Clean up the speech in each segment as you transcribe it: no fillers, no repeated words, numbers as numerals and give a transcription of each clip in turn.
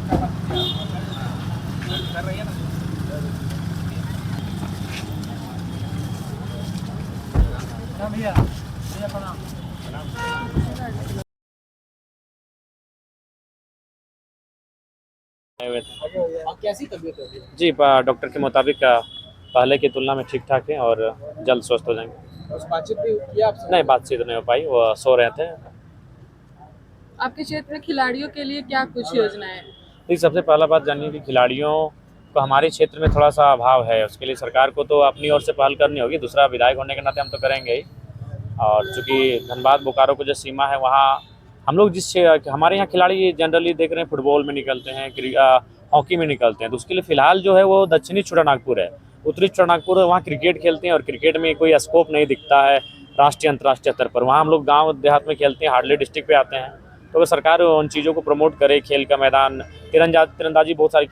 और कैसी तबीयत है? जी, डॉक्टर के मुताबिक पहले की तुलना में ठीक-ठाक हैं और जल्द स्वस्थ हो जाएँगे। उस बातचीत भी किया आपसे? नहीं, बातचीत नहीं हो पाई, वो सो रहे थे। आपके क्षेत्र में खिलाड़ियों के लिए क्या कुछ योजनाएं हैं? देखिए, सबसे पहला बात जानिए कि खिलाड़ियों को हमारे क्षेत्र में थोड़ा-सा अभाव है, उसके लिए सरकार को तो अपनी ओर से पहल करनी होगी, दूसरा विधायक होने के नाते हम तो करेंगे ही। और चूँकि धनबाद बोकारो की जो सीमा है, वहाँ हम लोग हमारे यहाँ खिलाड़ी जनरली देख रहे हैं फुटबॉल में निकलते हैं, हॉकी में निकलते हैं, तो उसके लिए फ़िलहाल जो है वो दक्षिणी छोटानागपुर है। उत्तरी छोटानागपुर वहाँ क्रिकेट खेलते हैं और क्रिकेट में कोई स्कोप नहीं दिखता है राष्ट्रीय अंतर्राष्ट्रीय स्तर पर। वहाँ हम लोग गाँव देहात में खेलते हैं, हार्डली डिस्ट्रिक्ट पे आते हैं। तो अगर सरकार उन चीज़ों को प्रमोट करे, खेल का मैदान, तीरंदाजी बहुत सारे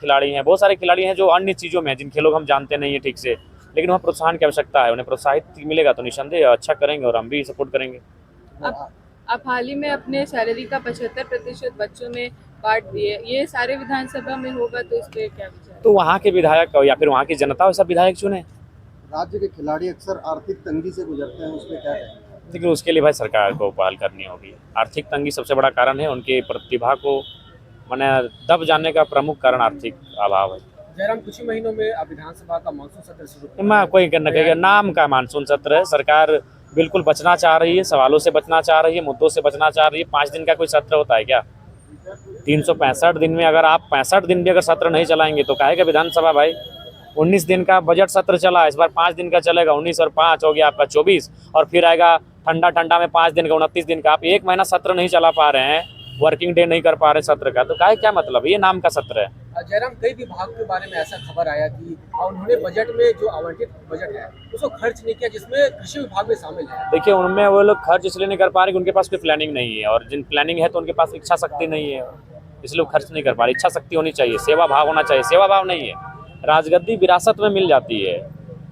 खिलाड़ी हैं जो अन्य चीज़ों में हैं, जिन खेलों को हम जानते नहीं हैं ठीक से, लेकिन वहाँ प्रोत्साहन की आवश्यकता है। उन्हें प्रोत्साहित मिलेगा तो निःसंदेह अच्छा करेंगे और हम भी सपोर्ट करेंगे। आप हाल ही में अपने सैलरी का 75% बच्चों में बांट दिए, ये सारे विधानसभा में होगा तो इस पे क्या विचार है? तो वहाँ के विधायक या फिर वहाँ की जनता वैसा विधायक चुने। राज्य के खिलाड़ी अक्सर आर्थिक तंगी से गुजरते हैं, उसमें क्या कहेंगे? लेकिन उसके लिए भाई सरकार को पहल करनी होगी। आर्थिक तंगी सबसे बड़ा कारण है, उनकी प्रतिभा को माने दब जाने का प्रमुख कारण आर्थिक अभाव है। जयराम, कुछ ही महीनों में अब विधानसभा का मानसून सत्र शुरू मैं कोई कहना कहेगा नाम का मानसून सत्र है, सरकार बिल्कुल बचना चाह रही है, सवालों से बचना चाह रही है, मुद्दों से बचना चाह रही है। 5 दिन का कोई सत्र होता है क्या? 365 दिन में अगर आप 65 दिन भी अगर सत्र नहीं चलाएंगे तो काहे का विधानसभा भाई? 19 दिन का बजट सत्र चला, इस बार 5 दिन का चलेगा। 19 और 5 हो गया आपका 24, और फिर आएगा ठंडा में 5 दिन का 29 दिन का। आप 1 महीना सत्र नहीं चला पा रहे हैं, वर्किंग डे नहीं कर पा रहे सत्र का, तो काहे क्या मतलब? ये नाम का सत्र है। जयराम, कई विभाग के बारे में ऐसा खबर आया कि उन्होंने बजट में जो आवंटित बजट है उसको खर्च नहीं किया, जिसमें कृषि विभाग भी शामिल है। देखिए, उनमें वो लोग खर्च इसलिए नहीं कर पा रहे कि उनके पास कोई प्लानिंग नहीं है, और जिन प्लानिंग है तो उनके पास इच्छा शक्ति नहीं है, इसलिए वो खर्च नहीं कर पा रहे। इच्छा शक्ति होनी चाहिए, सेवा भाव होना चाहिए, सेवा भाव नहीं है। राजगद्दी विरासत में मिल जाती है,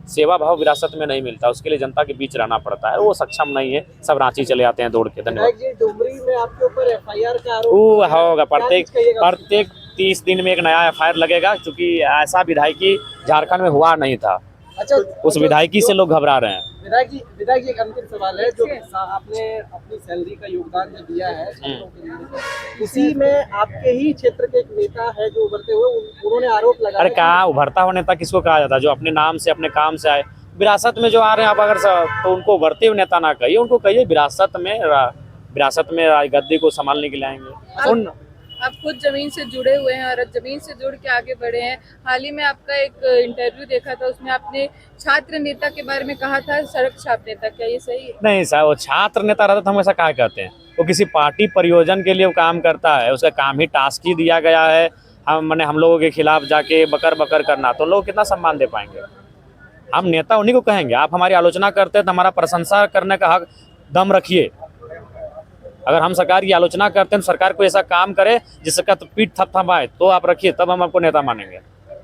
सेवा भाव विरासत में नहीं मिलता, उसके लिए जनता के बीच रहना पड़ता है। वो सक्षम नहीं है, सब रांची चले आते हैं दौड़ के। धन्यवाद। डुमरी में आपके ऊपर एफआईआर का आरोप वो होगा, प्रत्येक 30 दिन में एक नया एफआईआर लगेगा, क्योंकि ऐसा विधायकी झारखंड में हुआ नहीं था। अच्छा, उस विधायकी से लोग घबरा रहे हैं। विधायक जी एक अंतिम सवाल है, जो आपने अपनी सैलरी का योगदान जो दिया है छात्रों के लिए, उसी में आपके ही क्षेत्र के एक नेता है जो उभरते हुए उन्होंने आरोप लगाया। अरे कहाँ उभरता हुआ नेता किसको कहा जाता है? जो अपने नाम से अपने काम से आए, विरासत में जो आ रहे हैं आप अगर तो उनको उभरते हुए नेता ना कहिए, उनको कहिए विरासत में गद्दी को संभालने के लिए आएंगे। आप खुद जमीन से जुड़े हुए हैं और जमीन से जुड़ के आगे बढ़े हैं। हाल ही में आपका एक इंटरव्यू देखा था, उसमें आपने छात्र नेता के बारे में कहा था, सड़क छाप नेता, क्या ये सही है? नहीं साहब, वो छात्र नेता रहता तो हम ऐसा क्या कहते हैं? वो किसी पार्टी परियोजन के लिए वो काम करता है, उसका काम ही टास्क ही दिया गया है हम लोगों के खिलाफ जाके बकर करना, तो लोग कितना सम्मान दे पाएंगे? हम नेता उन्हीं को कहेंगे। आप हमारी आलोचना करते हैं तो हमारा प्रशंसा करने का हक दम रखिए। अगर हम सरकार की आलोचना करते हैं तो सरकार को ऐसा काम करे जिसका तो पीठ थपथपाए, तो आप रखिए, तब हम आपको नेता मानेंगे।